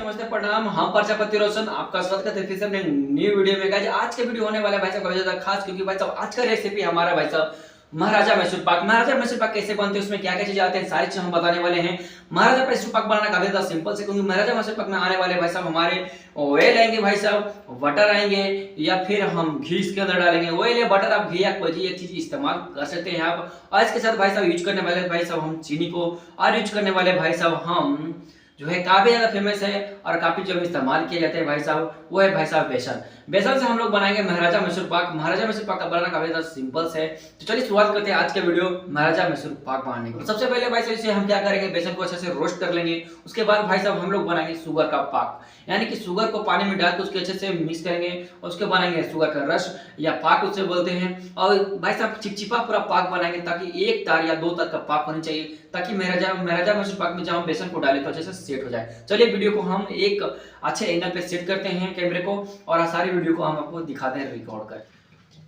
नमस्ते प्रणाम। हम प्रजापति रोशन आपका स्वागत करते हैं फिर से अपने न्यू वीडियो में। गाइस आज के वीडियो होने वाला है भाई साहब बहुत ज्यादा खास, क्योंकि भाई साहब आज का रेसिपी हमारा भाई साहब महाराजा मैसूर पाक। महाराजा मैसूर पाक कैसे बनते हैं, उसमें क्या क्या चीजें आते हैं, सारी चीजें हम बताने वाले हैं। महाराजा मैसूर पाक बनाना काफी ज्यादा सिंपल से, क्योंकि महाराजा मैसूर पाक में आने वाले भाई साहब हमारे ऑयल आएंगे, भाई साहब बटर आएंगे, या फिर हम घी इसके अंदर डालेंगे। ऑयल या बटर, आप घी या कोई भी चीज इस्तेमाल कर सकते हैं आप। और इसके साथ भाई साहब यूज करने वाले भाई साहब हम चीनी को, और यूज करने वाले भाई साहब हम जो है काफी ज्यादा फेमस है और काफी जो इस्तेमाल किए जाते हैं भाई साहब, वो है भाई साहब बेसन। बेसन से हम लोग बनाएंगे महाराजा मैसूर पाक। महाराजा मैसूर पाक का बनाना काफी ज्यादा सिंपल है। तो चलिए शुरुआत करते हैं आज के वीडियो महाराजा मैसूर पाक बनाने की। सबसे पहले भाई साहब इसे हम क्या करेंगे, बेसन को अच्छे से रोस्ट कर लेंगे। उसके बाद भाई साहब हम लोग बनाएंगे शुगर का पाक, यानी कि शुगर को पानी में डाल के उसके अच्छे से मिक्स करेंगे और उसके बनाएंगे शुगर का रस या पाक उससे बोलते हैं। और भाई साहब चिपचिपा पूरा पाक बनाएंगे, ताकि एक तार या दो तार का पाक होना चाहिए, ताकि महाराजा मैसूर पाक में जब हम बेसन को डालें तो अच्छे से सेट हो जाए। चलिए वीडियो को हम एक अच्छे एंगल पे सेट करते हैं कैमरे को, और सारी वीडियो को हम आपको दिखाते हैं रिकॉर्ड कर।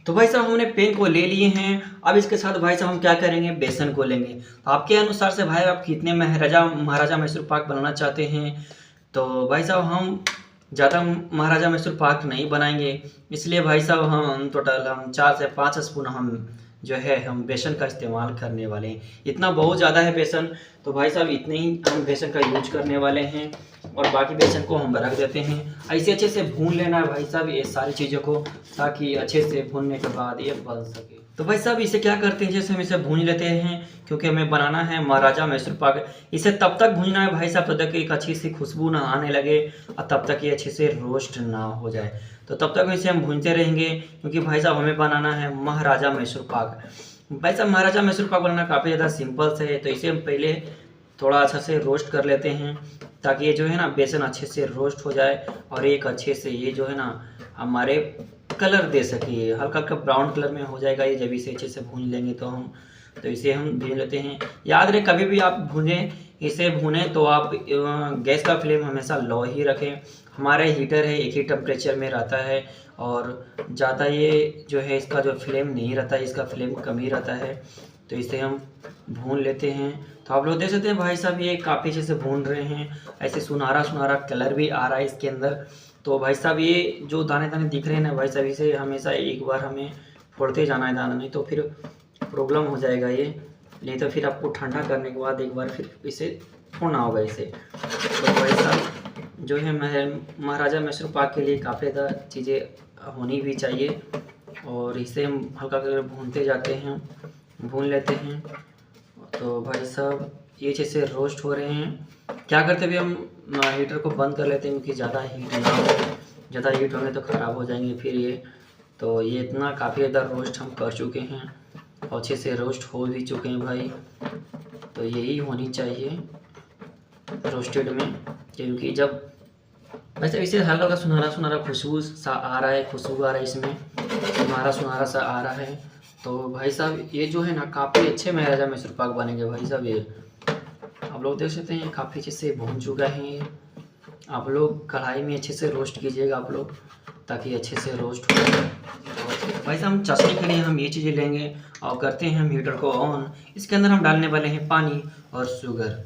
तो भाई साहब हमने पेन को ले लिए हैं। अब इसके साथ भाई साहब हम क्या करेंगे, बेसन को लेंगे। तो आपके अनुसार से भाई आप कितने महाराजा मैसूर पाक बनाना चाहते हैं। तो भाई साहब हम ज़्यादा महाराजा मैसूर पाक नहीं बनाएंगे, इसलिए भाई साहब हम टोटल 4 से 5 स्पून हम जो है हम बेसन का इस्तेमाल करने वाले हैं। इतना बहुत ज़्यादा है बेसन, तो भाई साहब इतने ही हम बेसन का यूज करने वाले हैं, और बाकी बेसन को हम रख देते हैं। ऐसे अच्छे से भून लेना है भाई साहब ये सारी चीज़ों को, ताकि अच्छे से भूनने के बाद ये बन सके। तो भाई साहब इसे क्या करते हैं, जैसे हम इसे भून लेते हैं, क्योंकि हमें बनाना है महाराजा मैसूर पाक। इसे तब तक भूनना है भाई साहब तब तक एक अच्छी सी खुशबू ना आने लगे, और तब तक ये अच्छे से रोस्ट ना हो जाए। तो तब तक इसे हम भूनते रहेंगे, क्योंकि भाई साहब हमें बनाना है महाराजा मैसूर पाक। भाई साहब महाराजा मैसूर पाक बनाना काफ़ी ज़्यादा सिंपल से है। तो इसे हम पहले थोड़ा अच्छा से रोस्ट कर लेते हैं, ताकि ये जो है ना बेसन अच्छे से रोस्ट हो जाए, और एक अच्छे से ये जो है ना हमारे कलर दे सके, हल्का हल्का ब्राउन कलर में हो जाएगा ये, जब इसे अच्छे से भून लेंगे तो इसे हम भून लेते हैं। याद रहे कभी भी आप इसे भूनें तो आप गैस का फ्लेम हमेशा लो ही रखें। हमारा हीटर है एक ही टेम्परेचर में रहता है, और ज़्यादा ये जो है इसका जो फ्लेम नहीं रहता है, इसका फ्लेम कम ही रहता है। तो इसे हम भून लेते हैं। तो आप लोग देख सकते हैं भाई साहब ये काफ़ी अच्छे से भून रहे हैं, ऐसे सुनहरा सुनहरा कलर भी आ रहा है इसके अंदर। तो भाई साहब ये जो दाने दाने दिख रहे हैं ना भाई साहब, इसे हमेशा एक बार हमें फोड़ते जाना है दाना, नहीं तो फिर प्रॉब्लम हो जाएगा ये, नहीं तो फिर आपको ठंडा करने के बाद एक बार फिर इसे फोड़ना होगा इसे। तो भाई साहब जो है महाराजा मैसूर पाक के लिए काफ़ी ज़्यादा चीज़ें होनी भी चाहिए, और इसे हम हल्का कर भूनते जाते हैं, भून लेते हैं। तो भाई साहब ये अच्छे से रोस्ट हो रहे हैं। क्या करते भी हम हीटर को बंद कर लेते हैं, क्योंकि ज़्यादा हीट ना हो, ज़्यादा हीट होंगे तो ख़राब हो जाएंगे फिर ये। तो ये इतना काफ़ी ज़्यादा रोस्ट हम कर चुके हैं, और अच्छे से रोस्ट हो भी चुके हैं भाई। तो यही होनी चाहिए रोस्टेड में, क्योंकि जब वैसे इसे हल्का का सुनहरा सुनहरा खुशबू सा आ रहा है, खुशबू आ रहा है इसमें, सुनहरा सुनहरा सा आ रहा है। तो भाई साहब ये जो है ना काफ़ी अच्छे महाराजा मैसूर पाक बनेंगे भाई साहब। ये आप लोग देख सकते हैं काफ़ी अच्छे से भून चुका है ये। आप लोग कढ़ाई में अच्छे से रोस्ट कीजिएगा आप लोग, ताकि अच्छे से रोस्ट हो जाए। भाई साहब हम चटनी के लिए हम ये चीज़ें लेंगे, और करते हैं हम हीटर को ऑन। इसके अंदर हम डालने वाले हैं पानी और शुगर।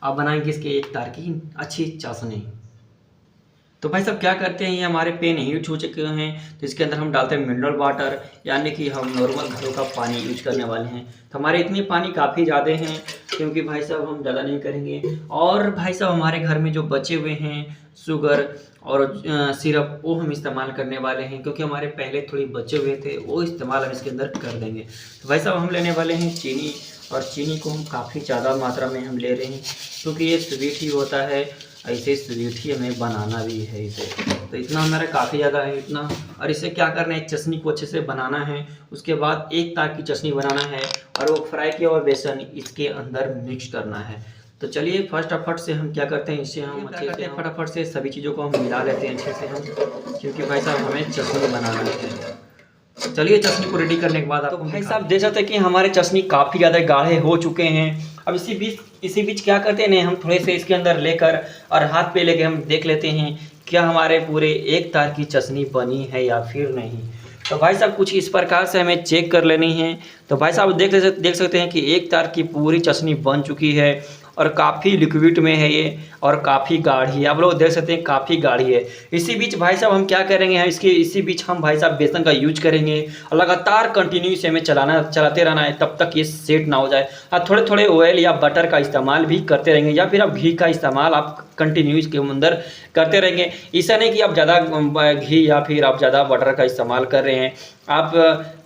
अब बनाएंगे इसके एक तार की अच्छी चाशनी। तो भाई साहब क्या करते हैं, ये हमारे पेन हीट हो चुके हैं, तो इसके अंदर हम डालते हैं मिनरल वाटर, यानी कि हम नॉर्मल घरों का पानी यूज करने वाले हैं। तो हमारे इतनी पानी काफ़ी ज़्यादा हैं, क्योंकि भाई साहब हम ज़्यादा नहीं करेंगे। और भाई साहब हमारे घर में जो बचे हुए हैं शुगर और सिरप, वो हम इस्तेमाल करने वाले हैं, क्योंकि हमारे पहले थोड़ी बचे हुए थे, वो इस्तेमाल हम इसके अंदर कर देंगे। तो भाई साहब हम लेने वाले हैं चीनी, और चीनी को हम काफ़ी ज़्यादा मात्रा में हम ले रहे हैं, क्योंकि ये स्वीट ही होता है, ऐसे स्वीट ही हमें बनाना भी है इसे। तो इतना हमारा काफ़ी ज़्यादा है इतना। और इसे क्या करना है, चटनी को अच्छे से बनाना है। उसके बाद एक तार की चटनी बनाना है, और वो फ्राई किया हुआ बेसन इसके अंदर मिक्स करना है। तो चलिए फटाफट से हम क्या करते हैं, इसे हम अच्छे से फटाफट से सभी चीज़ों को हम मिला लेते हैं अच्छे से हम, क्योंकि भाई साहब हमें चटनी बनाना है। चलिए चटनी को रेडी करने के बाद तो भाई साहब देख सकते हैं कि हमारे चटनी काफ़ी ज़्यादा गाढ़े हो चुके हैं। अब इसी बीच क्या करते हैं, हम थोड़े से इसके अंदर लेकर और हाथ पे लेके हम देख लेते हैं क्या हमारे पूरे एक तार की चटनी बनी है या फिर नहीं। तो भाई साहब कुछ इस प्रकार से हमें चेक कर लेनी है। तो भाई साहब देख सकते हैं कि एक तार की पूरी चटनी बन चुकी है और काफ़ी लिक्विड में है ये। और काफ़ी गाढ़ी है, आप लोग देख सकते हैं काफ़ी गाढ़ी है। इसी बीच भाई साहब हम क्या करेंगे, हैं इसके इसी बीच हम भाई साहब बेसन का यूज करेंगे और लगातार कंटिन्यू से हमें चलाते रहना है तब तक ये सेट ना हो जाए। और थोड़े थोड़े ऑयल या बटर का इस्तेमाल भी करते रहेंगे, या फिर आप घी का इस्तेमाल आप कंटिन्यूस के अंदर करते रहेंगे। ऐसा नहीं कि आप ज़्यादा घी या फिर आप ज़्यादा बटर का इस्तेमाल कर रहे हैं, आप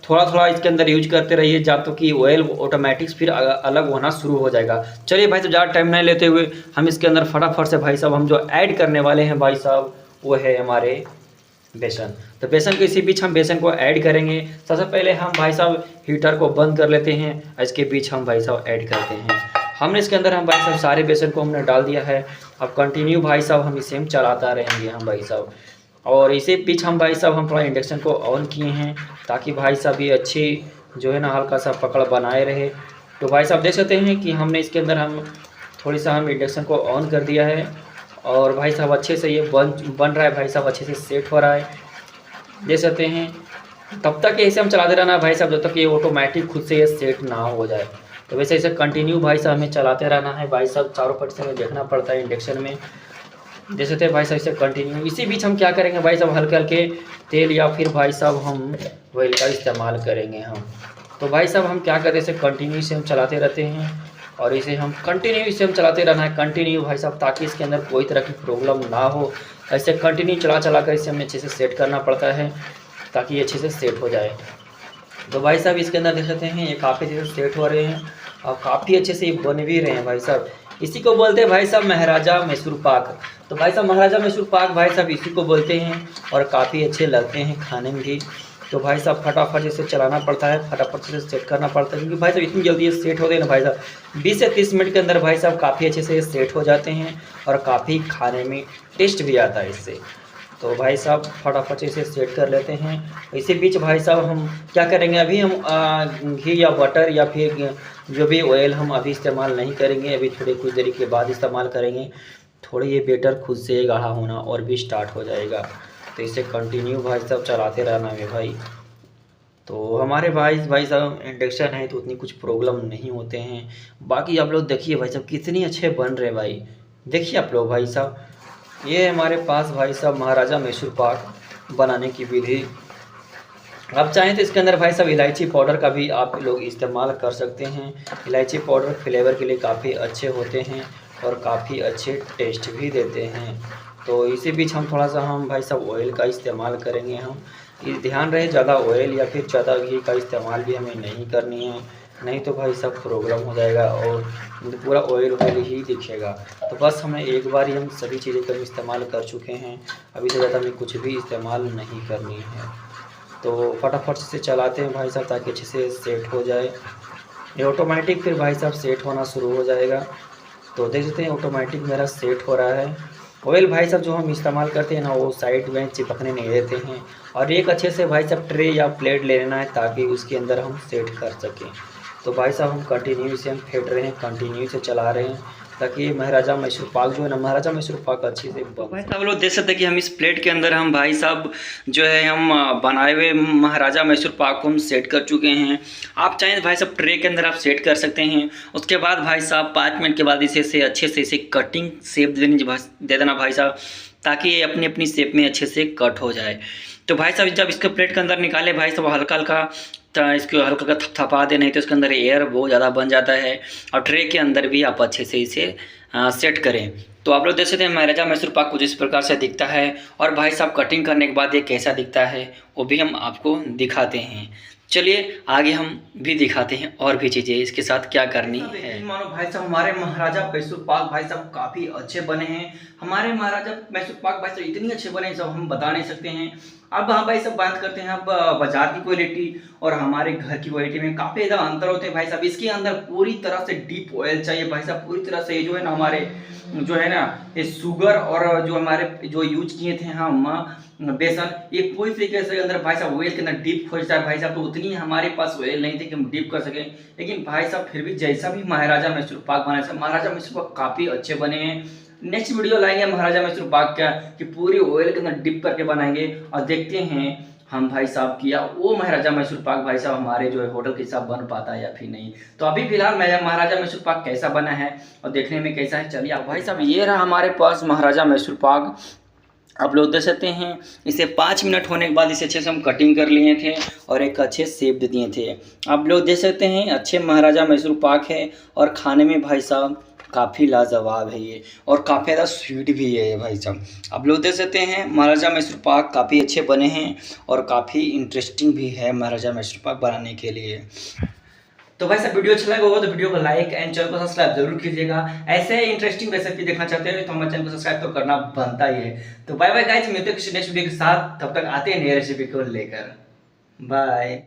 थोड़ा थोड़ा इसके अंदर यूज करते रहिए, जब तो कि ऑयल ऑटोमेटिक फिर अलग होना शुरू हो जाएगा। चलिए भाई साहब ज़्यादा टाइम नहीं लेते हुए हम इसके अंदर फटाफट से भाई साहब हम जो ऐड करने वाले हैं भाई साहब वो है हमारे बेसन। तो बेसन के इसी बीच हम बेसन को ऐड करेंगे। सबसे पहले हम भाई साहब हीटर को बंद कर लेते हैं, इसके बीच हम भाई साहब ऐड करते हैं। हमने इसके अंदर हम भाई साहब सारे बेसन को हमने डाल दिया है। अब कंटिन्यू भाई साहब हम इसे हम चलाता रहेंगे हम भाई साहब। और इसी बीच हम भाई साहब हम थोड़ा इंडक्शन को ऑन किए हैं ताकि भाई साहब ये अच्छी जो है ना हल्का सा पकड़ बनाए रहे। तो भाई साहब देख सकते हैं कि हमने इसके अंदर हम थोड़ी सा हम इंडक्शन को ऑन कर दिया है और भाई साहब अच्छे से ये बन रहा है भाई साहब, अच्छे से सेट हो रहा है देख सकते हैं। तब तक ऐसे हम चलाते रहना भाई साहब जब तक ये ऑटोमेटिक खुद से ये सेट ना हो जाए। तो वैसे ऐसे कंटिन्यू भाई साहब हमें चलाते रहना है भाई साहब, चारों पट से हमें देखना पड़ता है इंडक्शन में देख सकते हैं भाई साहब इसे कंटिन्यू। इसी बीच हम क्या करेंगे भाई साहब हल्के हल्के तेल या फिर भाई साहब हम ऑयल का इस्तेमाल करेंगे हम। तो भाई साहब हम क्या करते हैं इसे कंटिन्यू से हम चलाते रहते हैं और इसे हम कंटिन्यू इसे हम चलाते रहना है कंटिन्यू भाई साहब, ताकि इसके अंदर कोई तरह की प्रॉब्लम ना हो। ऐसे कंटिन्यू चला कर इसे हमें अच्छे से सेट करना पड़ता है ताकि ये अच्छे से सेट हो जाए। तो भाई साहब इसके अंदर देख सकते हैं ये काफ़ी अच्छे से सेट हो रहे हैं और काफ़ी अच्छे से ये बन भी रहे हैं भाई साहब। इसी को बोलते हैं भाई साहब महाराजा मैसूर पाक। तो भाई साहब महाराजा मैसूर पाक भाई साहब इसी को बोलते हैं और काफ़ी अच्छे लगते हैं खाने में भी। तो भाई साहब फटाफट इसे चलाना पड़ता है, फटाफट से सेट करना पड़ता है, क्योंकि भाई साहब इतनी जल्दी ये सेट होते हैं ना भाई साहब 20 से 30 मिनट के अंदर भाई साहब काफ़ी अच्छे से सेट हो जाते हैं और काफ़ी खाने में टेस्ट भी आता है इससे। तो भाई साहब फटाफट से इसे सेट कर लेते हैं। इसी बीच भाई साहब हम क्या करेंगे, अभी हम घी या बटर या फिर जो भी ऑयल हम अभी इस्तेमाल नहीं करेंगे, अभी थोड़ी कुछ देरी के बाद इस्तेमाल करेंगे। थोड़ी ये बेटर खुद से गाढ़ा होना और भी स्टार्ट हो जाएगा। तो इसे कंटिन्यू भाई साहब चलाते रहना है भाई। तो हमारे भाई साहब इंडक्शन है तो उतनी कुछ प्रॉब्लम नहीं होते हैं। बाकी आप लोग देखिए भाई साहब कितनी अच्छे बन रहे भाई, देखिए आप लोग भाई साहब। ये हमारे पास भाई साहब महाराजा मैसूर पाक बनाने की विधि। आप चाहें तो इसके अंदर भाई साहब इलायची पाउडर का भी आप लोग इस्तेमाल कर सकते हैं। इलायची पाउडर फ्लेवर के लिए काफ़ी अच्छे होते हैं और काफ़ी अच्छे टेस्ट भी देते हैं। तो इसी बीच हम थोड़ा सा हम भाई साहब ऑयल का इस्तेमाल करेंगे हम। ये ध्यान रहे ज़्यादा ऑयल या फिर ज़्यादा घी का इस्तेमाल भी हमें नहीं करनी है, नहीं तो भाई साहब प्रॉब्लम हो जाएगा और पूरा ऑयल ऑयल ही दिखेगा। तो बस हमें एक बार ही हम सभी चीज़ें का इस्तेमाल कर चुके हैं, अभी तो ज़्यादा हमें कुछ भी इस्तेमाल नहीं करनी है। तो फटाफट से चलाते हैं भाई साहब ताकि अच्छे से सेट हो जाए। ये ऑटोमेटिक फिर भाई साहब सेट होना शुरू हो जाएगा। तो देख सकते हैं ऑटोमेटिक मेरा सेट हो रहा है। ऑयल भाई साहब जो हम इस्तेमाल करते हैं ना वो साइड में चिपकने नहीं देते हैं और एक अच्छे से भाई साहब ट्रे या प्लेट ले लेना है ताकि उसके अंदर हम सेट कर सकें। तो भाई साहब हम कंटिन्यू से हम फेंट रहे हैं, कंटिन्यू से चला रहे हैं ताकि महाराजा मैसूर पाक जो है ना महाराजा मैसूर पाक अच्छे से भाई साहब लोग देख सकते हैं कि हम इस प्लेट के अंदर हम भाई साहब जो है हम बनाए हुए महाराजा मैसूर पाक को हम सेट कर चुके हैं। आप चाहें भाई साहब ट्रे के अंदर आप सेट कर सकते हैं। उसके बाद भाई साहब 5 मिनट के बाद इसे अच्छे से इसे कटिंग शेप दे देना भाई साहब, ताकि ये अपनी अपनी शेप में अच्छे से कट हो जाए। तो भाई साहब जब इसको प्लेट के अंदर निकाले भाई साहब हल्का हल्का इसको हल्का हल्का थपथपा दे, नहीं तो इसके अंदर एयर बहुत ज़्यादा बन जाता है और ट्रे के अंदर भी आप अच्छे से इसे सेट करें। तो आप लोग देख सकते हैं महाराजा मैसूर पाक कुछ इस प्रकार से दिखता है और भाई साहब कटिंग करने के बाद ये कैसा दिखता है वो भी हम आपको दिखाते हैं। चलिए आगे हम भी दिखाते हैं और भी चीज़ें इसके साथ क्या करनी है। मानो भाई साहब हमारे महाराजा मैसूर पाक भाई साहब काफ़ी अच्छे बने हैं। हमारे महाराजा मैसूर पाक भाई साहब इतनी अच्छे बने सब हम बता नहीं सकते हैं। अब हाँ भाई साहब बात करते हैं अब बाजार की क्वालिटी और हमारे घर की क्वालिटी में काफ़ी ज़्यादा अंतर होते हैं भाई साहब। इसके अंदर पूरी तरह से डीप ऑयल चाहिए भाई साहब, पूरी तरह से जो है ना हमारे जो है ना ये शुगर और जो हमारे जो यूज किए थे हम बेसन, ये पूरी तरीके से अंदर भाई साहब ऑयल के अंदर डीप हो जाए भाई साहब। तो उतनी हमारे पास ऑयल नहीं थी कि हम डीप कर सकें, लेकिन भाई साहब फिर भी जैसा भी महाराजा मैसूर पाक बना है महाराजा मैसूर पाक काफ़ी अच्छे बने हैं। नेक्स्ट वीडियो लाएंगे महाराजा मैसूर पाक का कि पूरी ऑयल के अंदर डिप करके बनाएंगे और देखते हैं हम भाई साहब किया वो महाराजा मैसूर पाक भाई साहब हमारे जो है होटल के हिसाब बन पाता है या फिर नहीं। तो अभी फिलहाल मैं महाराजा मैसूर पाक कैसा बना है और देखने में कैसा है, चलिए आप भाई साहब ये रहा हमारे पास महाराजा मैसूर पाक। आप लोग देख सकते हैं इसे 5 मिनट होने के बाद इसे अच्छे से हम कटिंग कर लिए थे और एक अच्छे शेप दे दिए थे। आप लोग देख सकते हैं अच्छे महाराजा मैसूर पाक है और खाने में भाई साहब काफ़ी लाजवाब है ये और काफ़ी ज़्यादा स्वीट भी है ये भाई साहब। आप लोग देख सकते हैं महाराजा मैसूर पाक काफ़ी अच्छे बने हैं और काफ़ी इंटरेस्टिंग भी है महाराजा मैसूर पाक बनाने के लिए। तो भाई साहब वीडियो अच्छा लगा होगा तो वीडियो को लाइक एंड चैनल को सब्सक्राइब जरूर कीजिएगा। ऐसे इंटरेस्टिंग रेसिपी देखना चाहते हैं तो हमारे चैनल को सब्सक्राइब तो करना बनता ही है। तो बाय बाय गाइस, मिलते हैं किसी नेक्स्ट वीडियो के साथ, तब तक आते हैं नई रेसिपी को लेकर। बाय।